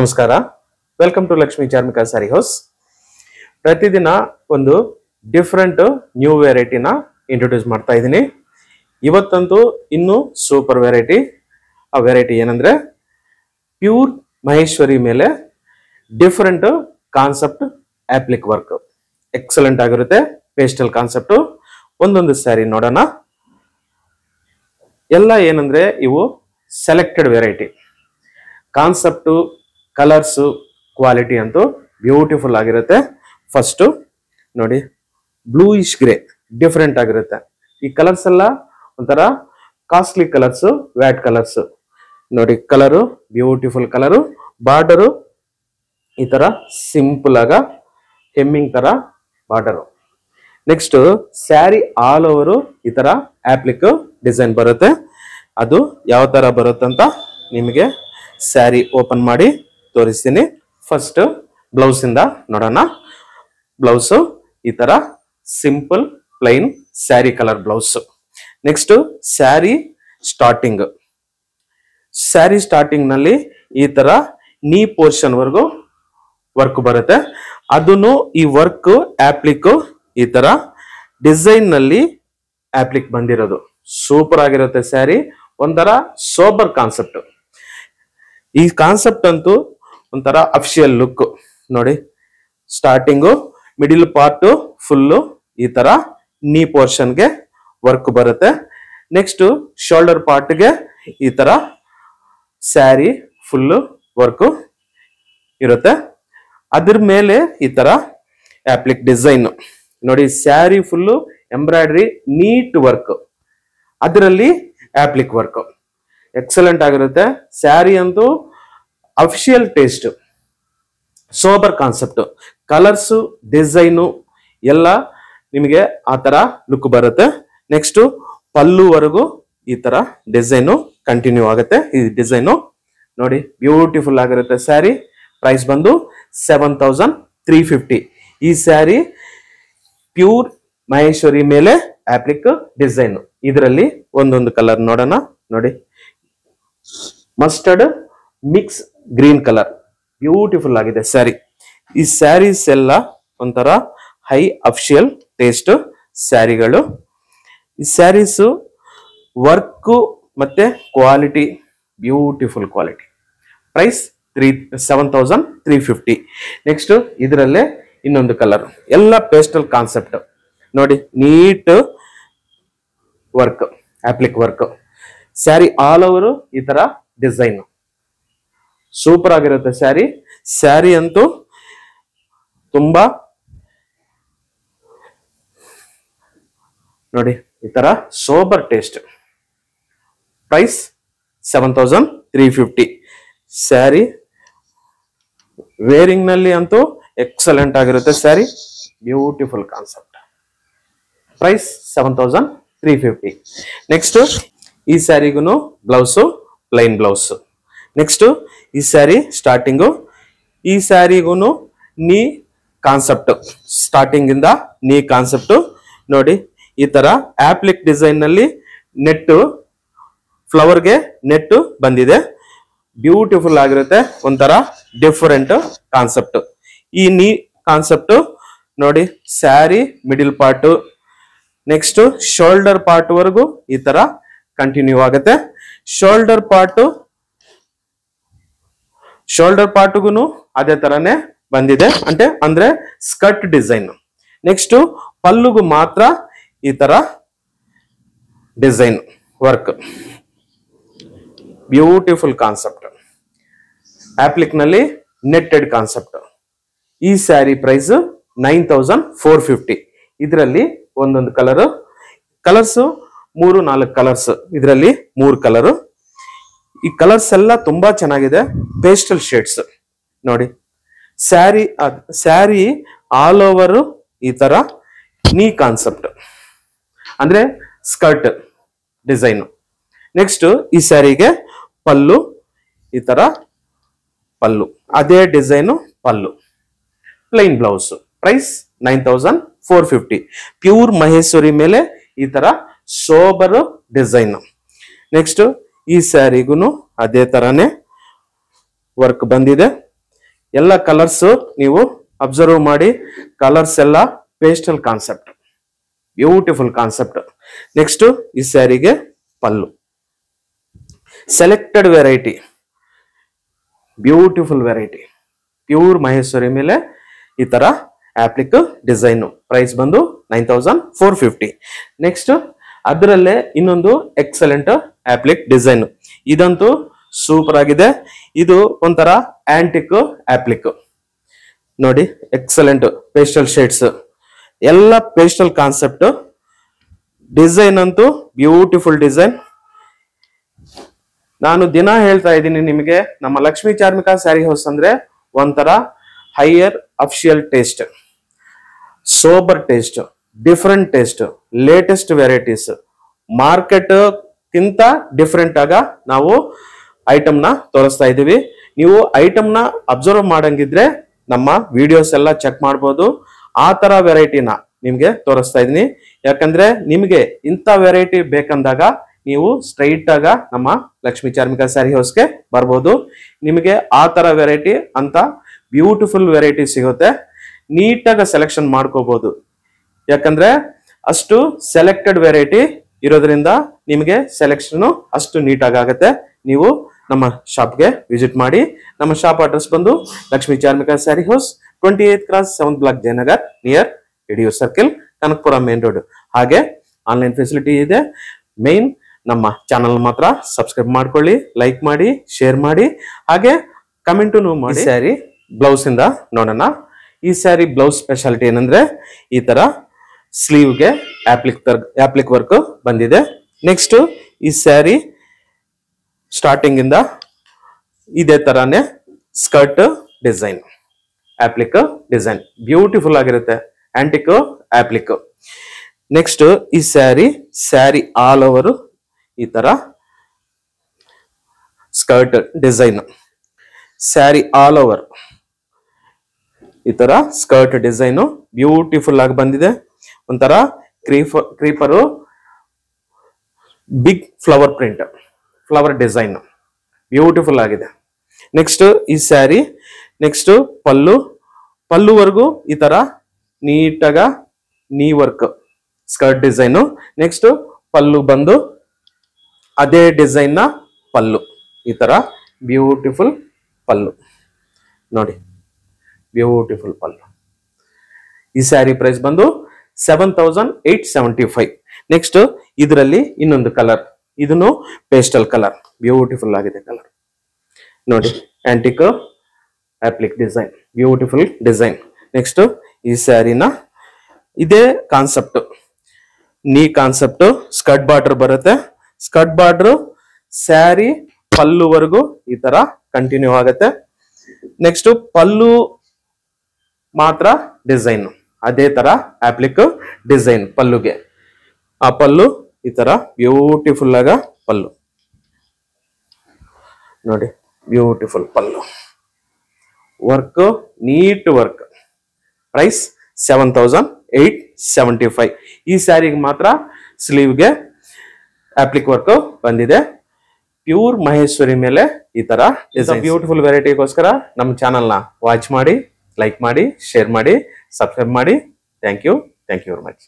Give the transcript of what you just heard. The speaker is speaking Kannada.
ನಮಸ್ಕಾರ, welcome to Lakshmi Charmika sari house. ಪ್ರತಿದಿನ ಒಂದು ಡಿಫ್ರೆಂಟ್ ನ್ಯೂ ವೆರೈಟಿನ ಇಂಟ್ರೊಡ್ಯೂಸ್ ಮಾಡ್ತಾ ಇದ್ದೀನಿ. ಇವತ್ತಂತೂ ಇನ್ನೂ ಸೂಪರ್ ವೆರೈಟಿ. ಆ ವೆರೈಟಿ ಏನಂದ್ರೆ ಪ್ಯೂರ್ ಮಹೇಶ್ವರಿ ಮೇಲೆ different concept appliqué work. Excellent ಆಗಿರುತ್ತೆ. Pastel concept. ಒಂದೊಂದು ಸ್ಯಾರಿ ನೋಡೋಣ. ಎಲ್ಲ ಏನಂದ್ರೆ ಇವು selected variety. Concept, colours, quality ಅಂತೂ ಬ್ಯೂಟಿಫುಲ್ ಆಗಿರುತ್ತೆ. ಫಸ್ಟು ನೋಡಿ, ಬ್ಲೂಯಿಶ್ ಗ್ರೇ ಡಿಫ್ರೆಂಟ್ ಆಗಿರುತ್ತೆ. ಈ ಕಲರ್ಸ್ ಎಲ್ಲ ಒಂಥರ ಕಾಸ್ಟ್ಲಿ ಕಲರ್ಸು, ವ್ಯಾಟ್ ಕಲರ್ಸು. ನೋಡಿ, ಕಲರು ಬ್ಯೂಟಿಫುಲ್ ಕಲರು. ಬಾರ್ಡರು ಈ ತರ ಸಿಂಪಲ್ ಆಗ ಹೆಮ್ಮಿಂಗ್ ತರ border. Next sari all over ಈ ತರ ಆಪ್ಲಿಕ್ ಡಿಸೈನ್ ಬರುತ್ತೆ. ಅದು ಯಾವ ತರ ಬರುತ್ತಂತ ನಿಮಗೆ ಸ್ಯಾರಿ ಓಪನ್ ಮಾಡಿ ತೋರಿಸ್ತೀನಿ. ಫಸ್ಟ್ ಬ್ಲೌಸ್ ಇಂದ ನೋಡೋಣ. ಬ್ಲೌಸ್ ಈ ತರ simple plain sari colour blouse. Next sari starting ನಲ್ಲಿ ಈ ತರ ನೀ ಪೋರ್ಷನ್ ವರ್ಗು ವರ್ಕ್ ಬರುತ್ತೆ. ಅದನ್ನು ಈ ವರ್ಕ್ ಆಪ್ಲಿಕ್ ಈ ತರ ಡಿಸೈನ್ ನಲ್ಲಿ ಆಪ್ಲಿಕ್ ಬಂದಿರೋದು ಸೂಪರ್ ಆಗಿರುತ್ತೆ. ಸ್ಯಾರಿ ಒಂಥರ ಸೋಬರ್ ಕಾನ್ಸೆಪ್ಟ್. ಈ ಕಾನ್ಸೆಪ್ಟ್ ಅಂತೂ ಒಂಥರ ಅಫಿಷಿಯಲ್ ಲುಕ್. ನೋಡಿ, ಸ್ಟಾರ್ಟಿಂಗು, ಮಿಡಿಲ್ ಪಾರ್ಟ್ ಫುಲ್ಲು ಈ ತರ ನೀ ಪೋರ್ಷನ್ಗೆ ವರ್ಕ್ ಬರುತ್ತೆ. ನೆಕ್ಸ್ಟ್ ಶೋಲ್ಡರ್ ಪಾರ್ಟ್ಗೆ ಈ ತರ ಸ್ಯಾರಿ ಫುಲ್ಲು ವರ್ಕ್ ಇರುತ್ತೆ. ಅದ್ರ ಮೇಲೆ ಈ ತರ ಆಪ್ಲಿಕ್ ಡಿಸೈನ್ ನೋಡಿ. Saree full embroidery neat work, ಅದರಲ್ಲಿ ಆಪ್ಲಿಕ್ ವರ್ಕ್ ಎಕ್ಸಲೆಂಟ್ ಆಗಿರುತ್ತೆ. ಸ್ಯಾರಿ ಅಂತೂ official taste, sober concept. Colours, design ಎಲ್ಲ ನಿಮಗೆ ಆ ತರ ಲುಕ್ ಬರುತ್ತೆ. ನೆಕ್ಸ್ಟ್ ಪಲ್ಲುವರೆಗೂ ಈ ತರ ಡಿಸೈನು ಕಂಟಿನ್ಯೂ ಆಗುತ್ತೆ. ಈ ಡಿಸೈನು ನೋಡಿ ಬ್ಯೂಟಿಫುಲ್ ಆಗಿರುತ್ತೆ. ಸ್ಯಾರಿ ಪ್ರೈಸ್ ಬಂದು 7350. ಈ ಸ್ಯಾರಿ ಪ್ಯೂರ್ ಮಹೇಶ್ವರಿ ಮೇಲೆ ಆಪ್ಲಿಕ್ ಡಿಸೈನ್. ಇದರಲ್ಲಿ ಒಂದೊಂದು ಕಲರ್ ನೋಡೋಣ. ನೋಡಿ, mustard mix green colour beautiful ಆಗಿದೆ ಸ್ಯಾರಿ. ಈ ಸ್ಯಾರೀಸ್ ಎಲ್ಲ ಒಂಥರ ಹೈ ಅಫಿಷಿಯಲ್ ಟೇಸ್ಟ್ ಸ್ಯಾರಿಗಳು. ಈ ಸ್ಯಾರೀಸು ವರ್ಕು ಮತ್ತೆ quality beautiful quality. Price 7350. Next ಇದರಲ್ಲೇ ಇನ್ನೊಂದು ಕಲರ್. ಎಲ್ಲ ಪೇಸ್ಟಲ್ ಕಾನ್ಸೆಪ್ಟ್ ನೋಡಿ, neat work, applique work. Sari all over ಈ ತರ ಡಿಸೈನ್ ಸೂಪರ್ ಆಗಿರುತ್ತೆ ಸ್ಯಾರಿ. ಸ್ಯಾರಿ ಅಂತೂ ತುಂಬಾ ನೋಡಿ ಈ ತರ sober taste. Price 7350. Saree wearing ನಲ್ಲಿ ಅಂತೂ ಎಕ್ಸಲೆಂಟ್ ಆಗಿರುತ್ತೆ saree. Beautiful concept. Price 7350. Next ಈ ಸ್ಯಾರಿಗೂ ಬ್ಲೌಸು ಪ್ಲೈನ್ ಬ್ಲೌಸ್. ನೆಕ್ಸ್ಟ್ ಈ ಸ್ಯಾರಿ ಸ್ಟಾರ್ಟಿಂಗು, ಈ ಸ್ಯಾರಿಗೂ ನೀ ಕಾನ್ಸೆಪ್ಟ್. ಸ್ಟಾರ್ಟಿಂಗ್ ಇಂದ ನೀ ಕಾನ್ಸೆಪ್ಟ್ ನೋಡಿ. ಈ ತರ ಆಪ್ಲಿಕ್ ಡಿಸೈನ್ ನಲ್ಲಿ ನೆಟ್ಟು, ಫ್ಲವರ್ಗೆ ನೆಟ್ಟು ಬಂದಿದೆ. ಬ್ಯೂಟಿಫುಲ್ ಆಗಿರುತ್ತೆ. ಒಂಥರ ಡಿಫರೆಂಟ್ ಕಾನ್ಸೆಪ್ಟ್. ಈ ನೀ ಕಾನ್ಸೆಪ್ಟ್ ನೋಡಿ, sari middle part, next shoulder part ವರೆಗೂ ಈ ತರ ಕಂಟಿನ್ಯೂ ಆಗುತ್ತೆ. ಶೋಲ್ಡರ್ ಪಾರ್ಟ್ಗೂ ಅದೇ ತರನೇ ಬಂದಿದೆ, ಅಂದ್ರೆ ಸ್ಕರ್ಟ್ ಡಿಸೈನ್. ನೆಕ್ಸ್ಟ್ ಪಲ್ಲುಗೂ ಮಾತ್ರ ಈ ತರ design work. Beautiful concept. Applique ನಲ್ಲಿ ನೆಟ್ಟೆಡ್ ಕಾನ್ಸೆಪ್ಟ್. ಈ ಸ್ಯಾರಿ ಪ್ರೈಸ್ 9450. ಇದರಲ್ಲಿ ಒಂದೊಂದು ಕಲರ್ಸು 3-4 ಕಲರ್ಸ್. ಇದರಲ್ಲಿ 3 ಕಲರು. ಈ ಕಲರ್ಸ್ ಎಲ್ಲ ತುಂಬಾ ಚೆನ್ನಾಗಿದೆ. ಪೇಸ್ಟಲ್ ಶೇಡ್ಸ್ ನೋಡಿ. ಸ್ಯಾರಿ ಆಲ್ ಓವರ್ ಈ ತರ ನೀ ಕಾನ್ಸೆಪ್ಟ್, ಅಂದ್ರೆ ಸ್ಕರ್ಟ್ ಡಿಸೈನ್. ನೆಕ್ಸ್ಟ್ ಈ ಸ್ಯಾರಿಗೆ ಪಲ್ಲು ಈ ತರ ಪಲ್ಲು, ಅದೇ design pallu. Plain blouse. Price 9450. Pure Maheshwari ಮೇಲೆ ಈ ತರ ಸೋಬರ್ ಡಿಸೈನ್. ನೆಕ್ಸ್ಟ್ ಈ ಸ್ಯಾರಿಗೂ ಅದೇ ತರಾನೇ ವರ್ಕ್ ಬಂದಿದೆ. ಎಲ್ಲ ಕಲರ್ಸ್ ನೀವು ಅಬ್ಸರ್ವ್ ಮಾಡಿ, ಕಲರ್ಸ್ ಎಲ್ಲ pastel concept, beautiful concept. Next ಈ ಸ್ಯಾರಿಗೆ pallu, selected variety, beautiful variety, pure Maheshwari ಮೇಲೆ ಈ ತರ ಆಪ್ಲಿಕ್ ಡಿಸೈನ್. ಪ್ರೈಸ್ ಬಂದು 9450. ನೆಕ್ಸ್ಟ್ ಅದರಲ್ಲೇ ಇನ್ನೊಂದು ಎಕ್ಸಲೆಂಟ್ ಆಪ್ಲಿಕ್ ಡಿಸೈನ್. ಇದಂತೂ ಸೂಪರ್ ಆಗಿದೆ. ಇದು ಒಂಥರ ಆಂಟಿಕ್ ಆಪ್ಲಿಕ್ ನೋಡಿ, ಎಕ್ಸಲೆಂಟ್ ಪೇಸ್ಟಲ್ ಶೇಡ್ಸ್, ಎಲ್ಲ ಪೇಸ್ಟಲ್ ಕಾನ್ಸೆಪ್ಟ್. ಡಿಸೈನ್ ಅಂತೂ ಬ್ಯೂಟಿಫುಲ್ ಡಿಸೈನ್. ನಾನು ದಿನ ಹೇಳ್ತಾ ಇದ್ದೀನಿ ನಿಮಗೆ, ನಮ್ಮ ಲಕ್ಷ್ಮೀ ಚಾರ್ಮಿಕಾ ಸ್ಯಾರಿ ಹೌಸ್ ಅಂದ್ರೆ ಒಂಥರ higher official taste, sober taste, different taste, latest varieties, market ಕಿಂತ ಡಿಫರೆಂಟ್ ಆಗ ನಾವು ಐಟಮ್ ನ ತೋರಿಸ್ತಾ ಇದೀವಿ. ನೀವು ಐಟಮ್ ನ ಅಬ್ಸರ್ವ್ ಮಾಡಂಗಿದ್ರೆ ನಮ್ಮ ವಿಡಿಯೋಸ್ ಎಲ್ಲ ಚೆಕ್ ಮಾಡಬಹುದು. ಆ ತರ ವೆರೈಟಿನ ನಿಮ್ಗೆ ತೋರಿಸ್ತಾ ಇದೀನಿ. ಯಾಕಂದ್ರೆ ನಿಮ್ಗೆ ಇಂಥ ವೆರೈಟಿ ಬೇಕಂದಾಗ ನೀವು ಸ್ಟ್ರೈಟ್ ಆಗ ನಮ್ಮ ಲಕ್ಷ್ಮೀ ಚಾರ್ಮಿಕಾ ಸ್ಯಾರಿ ಹೌಸ್ಗೆ ಬರ್ಬೋದು. ನಿಮಗೆ ಆ ತರ ವೆರೈಟಿ ಅಂತ ಬ್ಯೂಟಿಫುಲ್ ವೆರೈಟಿ ಸಿಗುತ್ತೆ. ನೀಟಾಗಿ ಸೆಲೆಕ್ಷನ್ ಮಾಡ್ಕೋಬಹುದು. ಯಾಕಂದ್ರೆ ಅಷ್ಟು ಸೆಲೆಕ್ಟೆಡ್ ವೆರೈಟಿ ಇರೋದ್ರಿಂದ ನಿಮಗೆ ಸೆಲೆಕ್ಷನ್ ಅಷ್ಟು ನೀಟಾಗಿ ಆಗುತ್ತೆ. ನೀವು ನಮ್ಮ ಶಾಪ್ಗೆ ವಿಸಿಟ್ ಮಾಡಿ. ನಮ್ಮ ಶಾಪ್ ಅಡ್ರೆಸ್ ಬಂದು Lakshmi Charmika sari house, 28th cross 7th block Jayanagar, near ಎಡಿಯೋ ಸರ್ಕಲ್, ಕನಕಪುರ ಮೇನ್ ರೋಡ್. ಹಾಗೆ ಆನ್ಲೈನ್ ಫೆಸಿಲಿಟಿ ಇದೆ. ಮೇನ್ ನಮ್ಮ ಚಾನಲ್ ಮಾತ್ರ ಸಬ್ಸ್ಕ್ರೈಬ್ ಮಾಡ್ಕೊಳ್ಳಿ, ಲೈಕ್ ಮಾಡಿ, ಶೇರ್ ಮಾಡಿ, ಹಾಗೆ ಕಮೆಂಟ್ ಮಾಡಿ. ಸ್ಯಾರಿ ಬ್ಲೌಸ್ ಇಂದ ನೋಡೋಣ. ಈ ಸ್ಯಾರಿ ಬ್ಲೌಸ್ ಸ್ಪೆಷಾಲಿಟಿ ಏನಂದ್ರೆ ಈ ತರ ಸ್ಲೀವ್ಗೆ ಆಪ್ಲಿಕ್ ವರ್ಕ್ ಬಂದಿದೆ. ನೆಕ್ಸ್ಟ್ ಈ ಸ್ಯಾರಿ ಸ್ಟಾರ್ಟಿಂಗ್ ಇಂದ ಇದೇ ತರಾನೇ skirt design, applique design beautiful ಆಗಿರುತ್ತೆ, ಆಂಟಿಕ್ ಆಪ್ಲಿಕ್. ನೆಕ್ಸ್ಟ್ ಈ ಸ್ಯಾರಿ ಆಲ್ ಓವರ್ ಈ ತರ skirt design, sari all over ಈ ತರ ಸ್ಕರ್ಟ್ ಡಿಸೈನ್ ಬ್ಯೂಟಿಫುಲ್ ಆಗಿ ಬಂದಿದೆ. ಒಂಥರ creeper, big flower print, flower design beautiful ಆಗಿದೆ. ನೆಕ್ಸ್ಟ್ ಈ ಸ್ಯಾರಿ ನೆಕ್ಸ್ಟ್ ಪಲ್ಲುವರೆಗೂ ಈ ತರ ನೀಟಾಗ ನೀ work skirt design. Next pallu ಬಂದು ಅದೇ ಡಿಸೈನ್ ನ ಪಲ್ಲು, ಈ ತರ ಬ್ಯೂಟಿಫುಲ್ ಪಲ್ಲು ನೋಡಿ, ಬ್ಯೂಟಿಫುಲ್ ಪಲ್ಲು. ಈ ಸ್ಯಾರಿ ಪ್ರೈಸ್ ಬಂದು 7875. ನೆಕ್ಸ್ಟ್ ಇದರಲ್ಲಿ ಇನ್ನೊಂದು ಕಲರ್, ಇದನ್ನು ಪೇಸ್ಟಲ್ ಕಲರ್, ಬ್ಯೂಟಿಫುಲ್ ಆಗಿದೆ ಕಲರ್ ನೋಡಿ, antique applique design, beautiful design. Next ಈ ಸ್ಯಾರಿನ ಇದೇ ಕಾನ್ಸೆಪ್ಟ್, ನೀ ಕಾನ್ಸೆಪ್ಟ್, ಸ್ಕರ್ಟ್ ಬಾರ್ಡರ್ ಬರುತ್ತೆ. ಸ್ಕರ್ಟ್ ಬಾರ್ಡರ್ ಸ್ಯಾರಿ ಪಲ್ಲುವರೆಗೂ ಈ ತರ ಕಂಟಿನ್ಯೂ ಆಗುತ್ತೆ. ನೆಕ್ಸ್ಟ್ ಪಲ್ಲು ಮಾತ್ರ ಡಿಸೈನ್, ಅದೇ ತರ ಆಪ್ಲಿಕ್ ಡಿಸೈನ್ ಪಲ್ಲುಗೆ. ಆ ಪಲ್ಲು ಈ ತರ ಬ್ಯೂಟಿಫುಲ್ ಆಗ ಪಲ್ಲು ನೋಡಿ, ಬ್ಯೂಟಿಫುಲ್ ಪಲ್ಲು ವರ್ಕ್, ನೀಟ್ ವರ್ಕ್. ಪ್ರೈಸ್ 7875. ಈ ಸ್ಯಾರಿಗೆ ಮಾತ್ರ ಸ್ಲೀವ್ಗೆ ಆಪ್ಲಿಕ್ ವರ್ಕ್ ಬಂದಿದೆ. ಪ್ಯೂರ್ ಮಹೇಶ್ವರಿ ಮೇಲೆ ಈ ತರ ಬ್ಯೂಟಿಫುಲ್ ವೆರೈಟಿಗೋಸ್ಕರ ನಮ್ಮ ಚಾನಲ್ ನ ವಾಚ್ ಮಾಡಿ, ಲೈಕ್ ಮಾಡಿ, ಶೇರ್ ಮಾಡಿ, ಸಬ್ಸ್ಕ್ರೈಬ್ ಮಾಡಿ. Thank you very much.